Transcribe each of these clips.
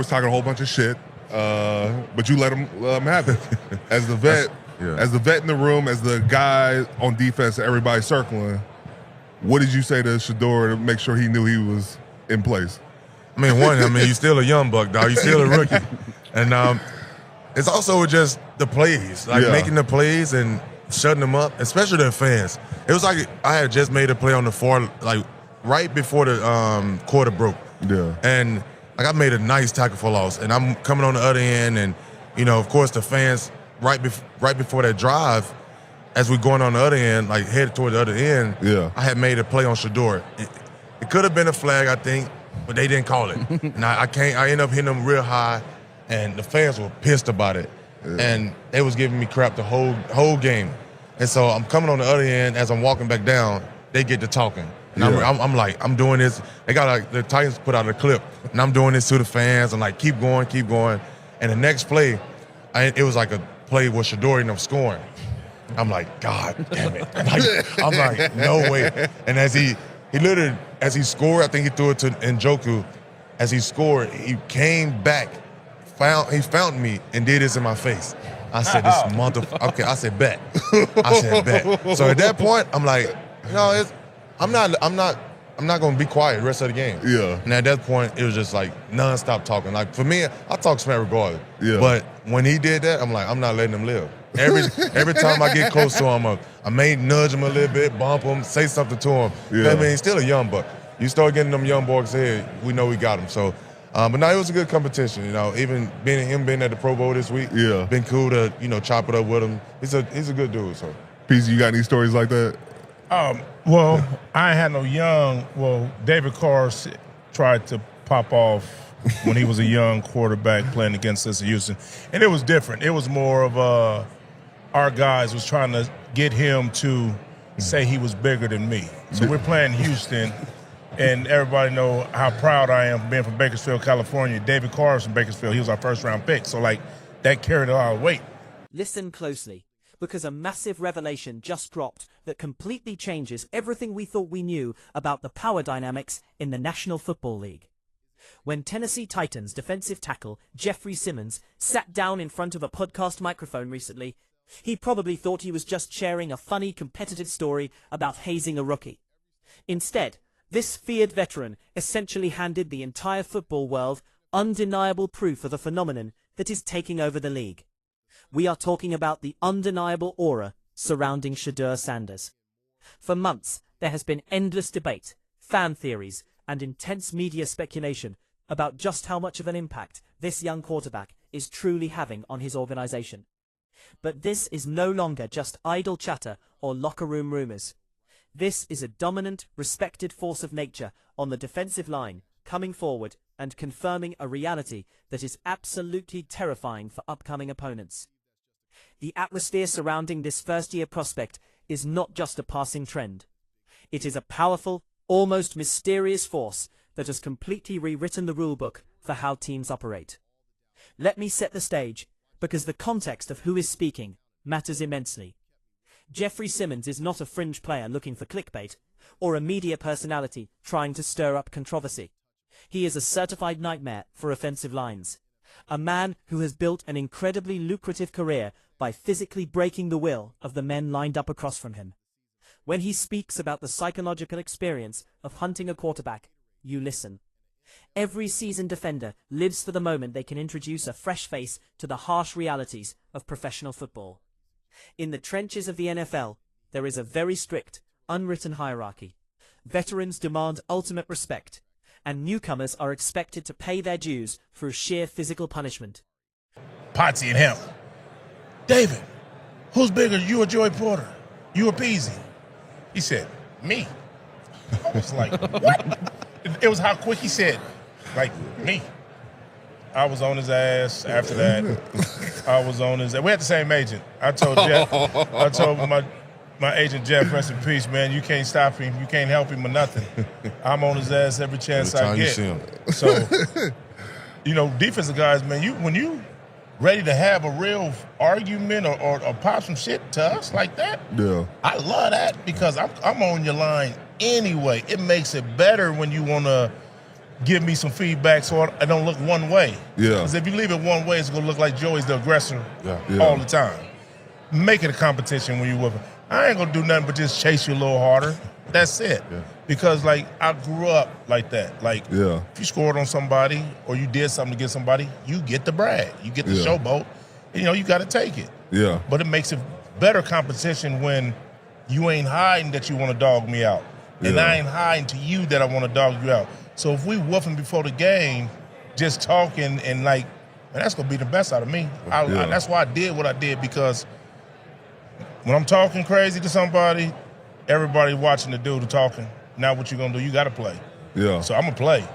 was talking a whole bunch of shit, but you let him have it. As the vet in the room, as the guy on defense, everybody circling, what did you say to Shedeur to make sure he knew he was in place? I mean, you're still a young buck, dog. You're still a rookie. And it's also just the plays, making the plays and shutting them up, especially the fans. It was like I had just made a play on the far, right before the quarter broke. Yeah. And I made a nice tackle for loss, and I'm coming on the other end, and of course the fans right before that drive, as we're going on the other end, headed toward the other end. Yeah. I had made a play on Shedeur. It could have been a flag, I think, but they didn't call it. And I ended up hitting them real high, and the fans were pissed about it. Yeah. And they was giving me crap the whole game. And so I'm coming on the other end. As I'm walking back down, they get to talking. And I'm doing this. They got the Titans put out a clip, and I'm doing this to the fans. I'm like, keep going. And the next play, it was like a play where Shedeur ended up scoring. I'm like, God damn it. I'm like, no way. And as he scored, I think he threw it to Njoku. As he scored, he came back, he found me, and did this in my face. I said, this motherfucker. Okay, I said, bet. So at that point, I'm like, I'm not going to be quiet the rest of the game. Yeah. And at that point, it was just nonstop talking. For me, I talk smack regardless. Yeah. But when he did that, I'm like, I'm not letting him live. Every time I get close to him, I may nudge him a little bit, bump him, say something to him. Yeah. I mean, he's still a young buck. You start getting them young bucks here, we know we got him. So, but no, it was a good competition. Even being at the Pro Bowl this week, been cool to chop it up with him. He's a good dude. So, Peace, you got any stories like that? Well, I ain't had no young. Well, David Carr tried to pop off when he was a young quarterback playing against us in Houston, and it was different. It was more of our guys was trying to get him to say he was bigger than me. So we're playing Houston, and everybody know how proud I am for being from Bakersfield, California. David Carr is from Bakersfield. He was our first-round pick. So, that carried a lot of weight. Listen closely, because a massive revelation just dropped that completely changes everything we thought we knew about the power dynamics in the National Football League. When Tennessee Titans defensive tackle Jeffery Simmons sat down in front of a podcast microphone recently, he probably thought he was just sharing a funny competitive story about hazing a rookie. Instead, this feared veteran essentially handed the entire football world undeniable proof of the phenomenon that is taking over the league. We are talking about the undeniable aura surrounding Shedeur Sanders. For months, there has been endless debate, fan theories, and intense media speculation about just how much of an impact this young quarterback is truly having on his organization. But this is no longer just idle chatter or locker room rumors. This is a dominant, respected force of nature on the defensive line, coming forward and confirming a reality that is absolutely terrifying for upcoming opponents. The atmosphere surrounding this first-year prospect is not just a passing trend. It is a powerful, almost mysterious force that has completely rewritten the rulebook for how teams operate. Let me set the stage, because the context of who is speaking matters immensely. Jeffery Simmons is not a fringe player looking for clickbait, or a media personality trying to stir up controversy. He is a certified nightmare for offensive lines. A man who has built an incredibly lucrative career by physically breaking the will of the men lined up across from him. When he speaks about the psychological experience of hunting a quarterback, you listen. Every seasoned defender lives for the moment they can introduce a fresh face to the harsh realities of professional football. In the trenches of the NFL, there is a very strict, unwritten hierarchy. Veterans demand ultimate respect, and newcomers are expected to pay their dues through sheer physical punishment. Potsy and him. David, who's bigger, you or Joey Porter? You or Peasy? He said, me. I was like, what? It was how quick he said, me. I was on his ass after that. I was on his ass. We had the same agent. I told my agent Jeff, rest in peace, man, you can't stop him. You can't help him or nothing. I'm on his ass every chance I get. So, defensive guys, man, when you ready to have a real argument or pop some shit to us like that, yeah, I love that because I'm on your line anyway. It makes it better when you want to give me some feedback so I don't look one way. Yeah. Because if you leave it one way, it's going to look like Joey's the aggressor Yeah. all the time. Make it a competition when you're with him. I ain't going to do nothing but just chase you a little harder. That's it. Yeah. Because, like, I grew up like that. Like, Yeah. if you scored on somebody or you did something to get somebody, you get the brag. You get the Yeah. showboat. You know, you got to take it. Yeah. But it makes it better competition when you ain't hiding that you want to dog me out. And Yeah. I ain't hiding to you that I want to dog you out. So if we woofing before the game, just talking and like, man, that's going to be the best out of me. Yeah. That's why I did what I did, because when I'm talking crazy to somebody, everybody watching the dude talking. Now what you going to do? You got to play. Yeah. So I'm going to play.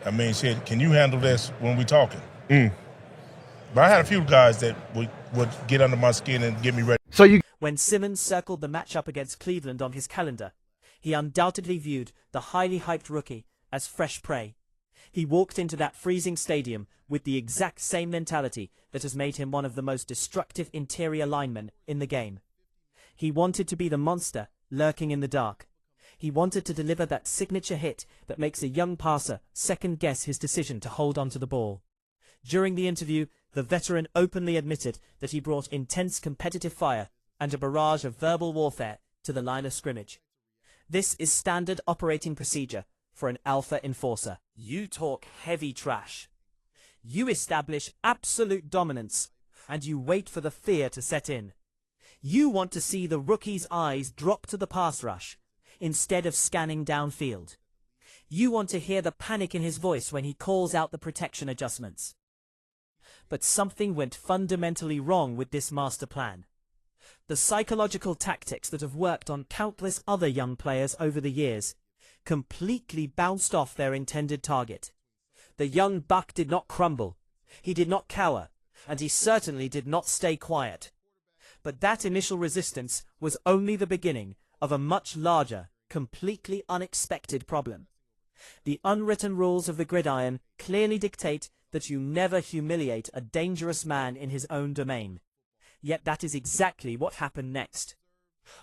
I mean, shit, can you handle this when we talking? But I had a few guys that would get under my skin and get me ready. When Simmons circled the matchup against Cleveland on his calendar, he undoubtedly viewed the highly hyped rookie as fresh prey. He walked into that freezing stadium with the exact same mentality that has made him one of the most destructive interior linemen in the game. He wanted to be the monster lurking in the dark. He wanted to deliver that signature hit that makes a young passer second-guess his decision to hold onto the ball. During the interview, the veteran openly admitted that he brought intense competitive fire and a barrage of verbal warfare to the line of scrimmage. This is standard operating procedure for an alpha enforcer. You talk heavy trash. You establish absolute dominance, and you wait for the fear to set in. You want to see the rookie's eyes drop to the pass rush instead of scanning downfield. You want to hear the panic in his voice when he calls out the protection adjustments. But something went fundamentally wrong with this master plan. The psychological tactics that have worked on countless other young players over the years completely bounced off their intended target. The young buck did not crumble, he did not cower, and he certainly did not stay quiet. But that initial resistance was only the beginning of a much larger, completely unexpected problem. The unwritten rules of the gridiron clearly dictate that you never humiliate a dangerous man in his own domain. Yet that is exactly what happened next.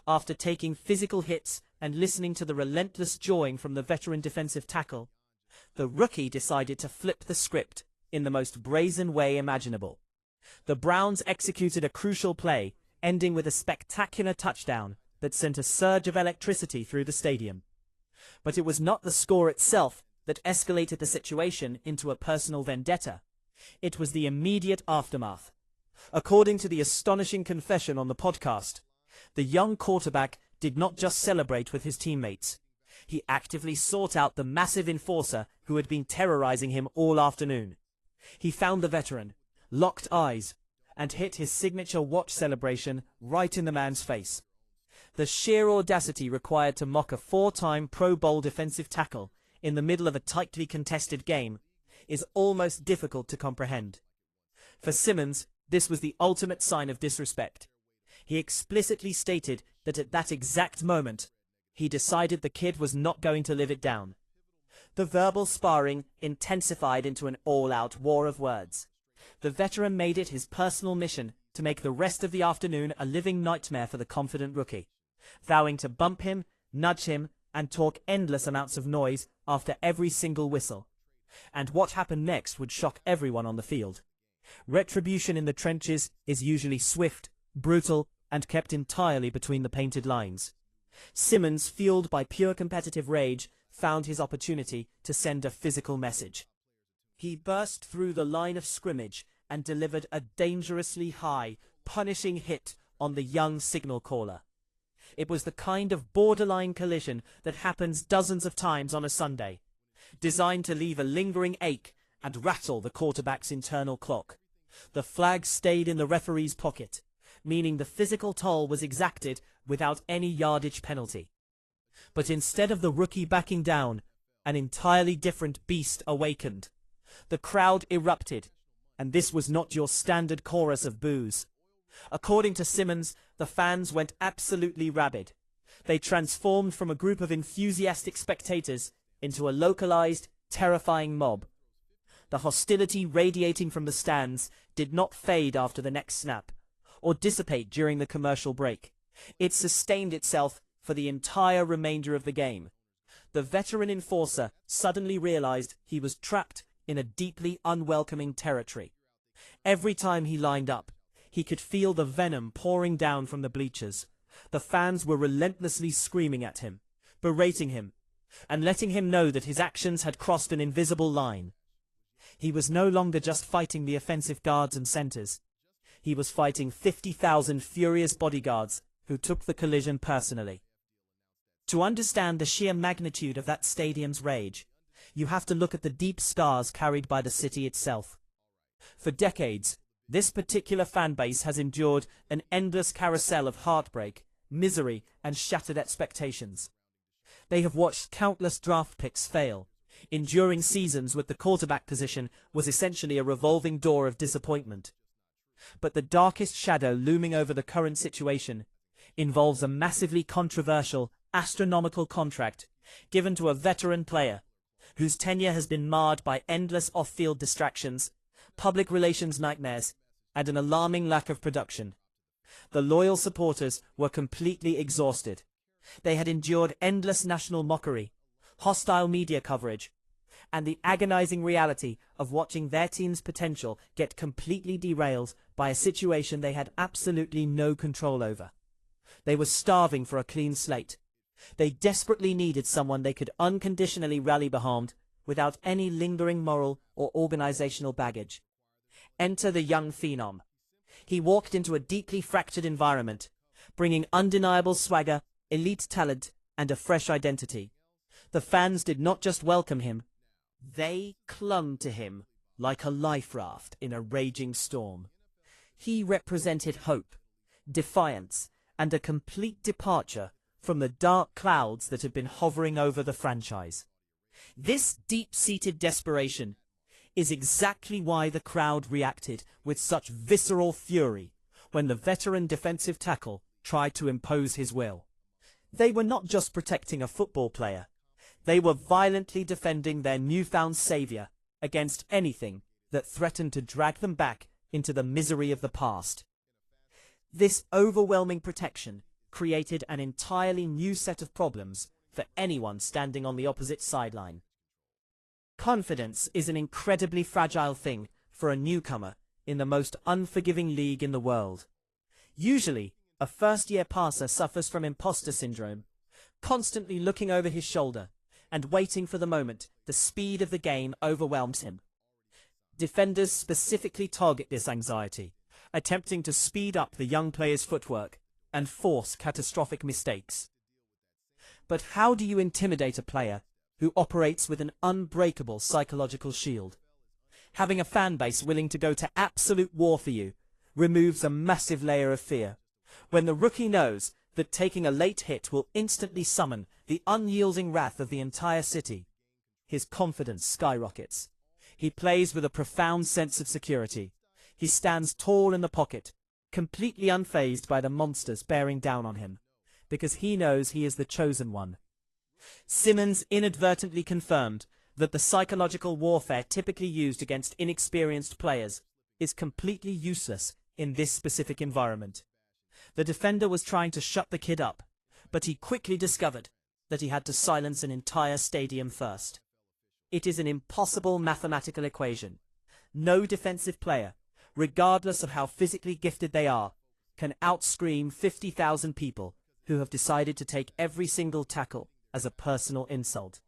After taking physical hits and listening to the relentless jawing from the veteran defensive tackle, the rookie decided to flip the script in the most brazen way imaginable. The Browns executed a crucial play, ending with a spectacular touchdown that sent a surge of electricity through the stadium. But it was not the score itself that escalated the situation into a personal vendetta. It was the immediate aftermath. According to the astonishing confession on the podcast, the young quarterback did not just celebrate with his teammates. He actively sought out the massive enforcer who had been terrorizing him all afternoon. He found the veteran, locked eyes, and hit his signature watch celebration right in the man's face. The sheer audacity required to mock a 4-time Pro Bowl defensive tackle in the middle of a tightly contested game is almost difficult to comprehend. For Simmons, this was the ultimate sign of disrespect. He explicitly stated that at that exact moment, he decided the kid was not going to live it down. The verbal sparring intensified into an all-out war of words. The veteran made it his personal mission to make the rest of the afternoon a living nightmare for the confident rookie, vowing to bump him, nudge him, and talk endless amounts of noise after every single whistle. And what happened next would shock everyone on the field. Retribution in the trenches is usually swift, brutal, and kept entirely between the painted lines. Simmons, fueled by pure competitive rage, found his opportunity to send a physical message. He burst through the line of scrimmage and delivered a dangerously high, punishing hit on the young signal caller. It was the kind of borderline collision that happens dozens of times on a Sunday, designed to leave a lingering ache and rattle the quarterback's internal clock. The flag stayed in the referee's pocket, meaning the physical toll was exacted without any yardage penalty. But instead of the rookie backing down, an entirely different beast awakened. The crowd erupted, and this was not your standard chorus of boos. According to Simmons, the fans went absolutely rabid. They transformed from a group of enthusiastic spectators into a localized, terrifying mob. The hostility radiating from the stands did not fade after the next snap, or dissipate during the commercial break. It sustained itself for the entire remainder of the game. the veteran enforcer suddenly realized he was trapped in a deeply unwelcoming territory. Every time he lined up, he could feel the venom pouring down from the bleachers. The fans were relentlessly screaming at him, berating him, and letting him know that his actions had crossed an invisible line. He was no longer just fighting the offensive guards and centers. He was fighting 50,000 furious bodyguards who took the collision personally. To understand the sheer magnitude of that stadium's rage, you have to look at the deep scars carried by the city itself. For decades, this particular fan base has endured an endless carousel of heartbreak, misery, and shattered expectations. They have watched countless draft picks fail. Enduring seasons with the quarterback position was essentially a revolving door of disappointment. But the darkest shadow looming over the current situation involves a massively controversial, astronomical contract given to a veteran player whose tenure has been marred by endless off-field distractions, public relations nightmares, and an alarming lack of production. The loyal supporters were completely exhausted. They had endured endless national mockery, hostile media coverage, and the agonizing reality of watching their team's potential get completely derailed by a situation they had absolutely no control over. They were starving for a clean slate. They desperately needed someone they could unconditionally rally behind without any lingering moral or organizational baggage. Enter the young phenom. He walked into a deeply fractured environment, bringing undeniable swagger, elite talent, and a fresh identity. The fans did not just welcome him, they clung to him like a life raft in a raging storm. He represented hope, defiance, and a complete departure from the dark clouds that had been hovering over the franchise. This deep-seated desperation is exactly why the crowd reacted with such visceral fury when the veteran defensive tackle tried to impose his will. They were not just protecting a football player. They were violently defending their newfound savior against anything that threatened to drag them back into the misery of the past. This overwhelming protection created an entirely new set of problems for anyone standing on the opposite sideline. Confidence is an incredibly fragile thing for a newcomer in the most unforgiving league in the world. Usually, a first-year passer suffers from imposter syndrome, constantly looking over his shoulder and waiting for the moment the speed of the game overwhelms him. Defenders specifically target this anxiety, attempting to speed up the young player's footwork and force catastrophic mistakes. But how do you intimidate a player who operates with an unbreakable psychological shield? Having a fan base willing to go to absolute war for you removes a massive layer of fear. When the rookie knows that taking a late hit will instantly summon the unyielding wrath of the entire city, his confidence skyrockets. He plays with a profound sense of security. He stands tall in the pocket, completely unfazed by the monsters bearing down on him, because he knows he is the chosen one. Simmons inadvertently confirmed that the psychological warfare typically used against inexperienced players is completely useless in this specific environment. The defender was trying to shut the kid up, but he quickly discovered that he had to silence an entire stadium first. It is an impossible mathematical equation. No defensive player, regardless of how physically gifted they are, can outscream 50,000 people who have decided to take every single tackle as a personal insult.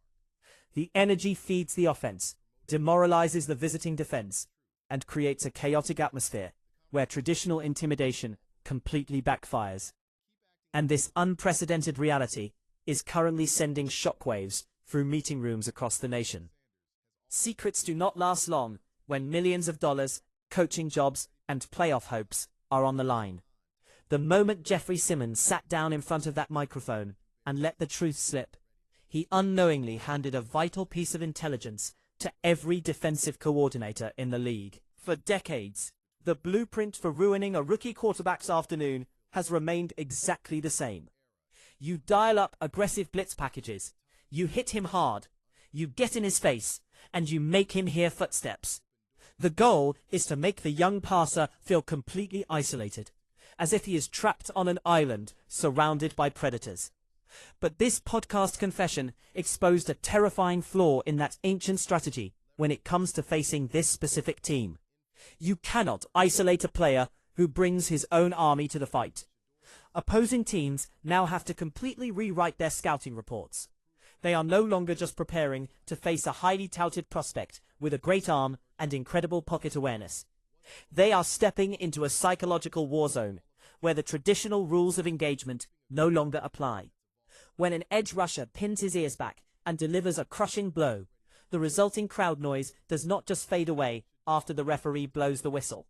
The energy feeds the offense, demoralizes the visiting defense, and creates a chaotic atmosphere where traditional intimidation completely backfires. And this unprecedented reality is currently sending shockwaves through meeting rooms across the nation. Secrets do not last long when millions of dollars, coaching jobs, and playoff hopes are on the line. The moment Jeffery Simmons sat down in front of that microphone and let the truth slip, he unknowingly handed a vital piece of intelligence to every defensive coordinator in the league. For decades, the blueprint for ruining a rookie quarterback's afternoon has remained exactly the same. You dial up aggressive blitz packages, you hit him hard, you get in his face, and you make him hear footsteps. The goal is to make the young passer feel completely isolated, as if he is trapped on an island surrounded by predators. But this podcast confession exposed a terrifying flaw in that ancient strategy when it comes to facing this specific team. You cannot isolate a player who brings his own army to the fight. Opposing teams now have to completely rewrite their scouting reports. They are no longer just preparing to face a highly touted prospect with a great arm and incredible pocket awareness. They are stepping into a psychological war zone where the traditional rules of engagement no longer apply. When an edge rusher pins his ears back and delivers a crushing blow, the resulting crowd noise does not just fade away after the referee blows the whistle.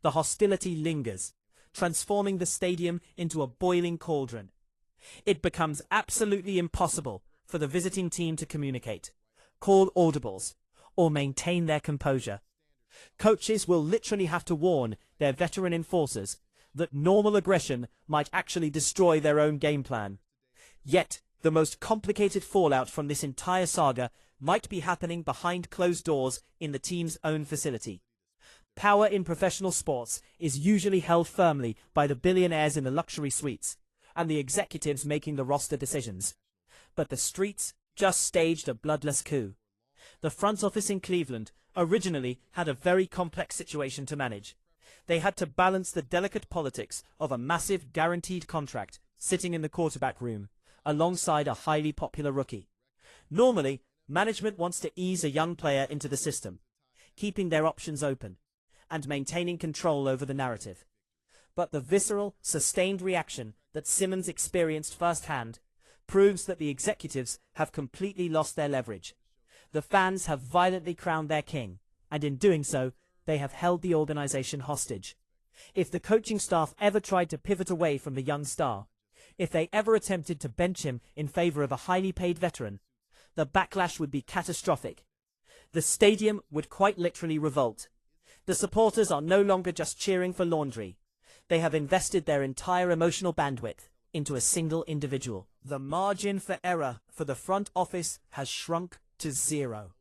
The hostility lingers, transforming the stadium into a boiling cauldron. It becomes absolutely impossible for the visiting team to communicate, call audibles, or maintain their composure. Coaches will literally have to warn their veteran enforcers that normal aggression might actually destroy their own game plan. Yet, the most complicated fallout from this entire saga might be happening behind closed doors in the team's own facility. Power in professional sports is usually held firmly by the billionaires in the luxury suites and the executives making the roster decisions. But the streets just staged a bloodless coup. The front office in Cleveland originally had a very complex situation to manage. They had to balance the delicate politics of a massive guaranteed contract sitting in the quarterback room alongside a highly popular rookie. Normally, management wants to ease a young player into the system, keeping their options open and maintaining control over the narrative. But the visceral, sustained reaction that Simmons experienced firsthand proves that the executives have completely lost their leverage. The fans have violently crowned their king, and in doing so, they have held the organization hostage. If the coaching staff ever tried to pivot away from the young star, if they ever attempted to bench him in favor of a highly paid veteran, the backlash would be catastrophic. The stadium would quite literally revolt. The supporters are no longer just cheering for laundry. They have invested their entire emotional bandwidth into a single individual. The margin for error for the front office has shrunk to zero.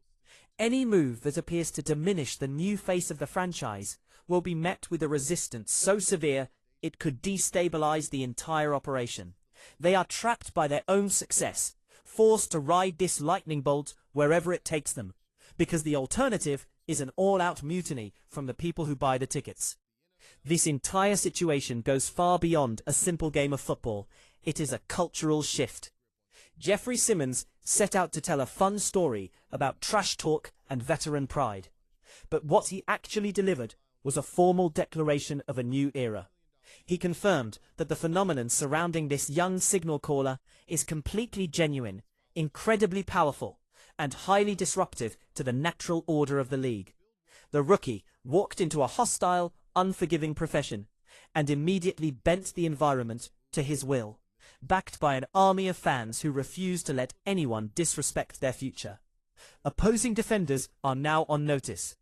Any move that appears to diminish the new face of the franchise will be met with a resistance so severe it could destabilize the entire operation. They are trapped by their own success, forced to ride this lightning bolt wherever it takes them, because the alternative is an all-out mutiny from the people who buy the tickets. This entire situation goes far beyond a simple game of football. It is a cultural shift. Jeffery Simmons set out to tell a fun story about trash talk and veteran pride. But what he actually delivered was a formal declaration of a new era. He confirmed that the phenomenon surrounding this young signal caller is completely genuine, incredibly powerful, and highly disruptive to the natural order of the league. The rookie walked into a hostile, unforgiving profession and immediately bent the environment to his will, backed by an army of fans who refuse to let anyone disrespect their future. Opposing defenders are now on notice.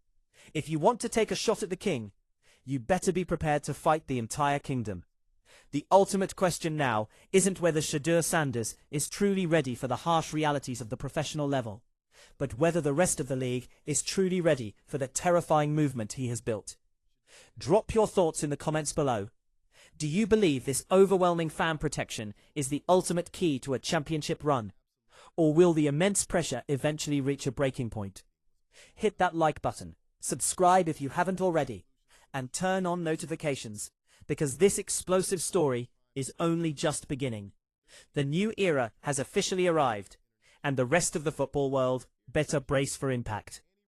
If you want to take a shot at the king, you better be prepared to fight the entire kingdom. The ultimate question now isn't whether Shedeur Sanders is truly ready for the harsh realities of the professional level, but whether the rest of the league is truly ready for the terrifying movement he has built. Drop your thoughts in the comments below. Do you believe this overwhelming fan protection is the ultimate key to a championship run? Or will the immense pressure eventually reach a breaking point? Hit that like button, subscribe if you haven't already, and turn on notifications, because this explosive story is only just beginning. The new era has officially arrived, and the rest of the football world better brace for impact.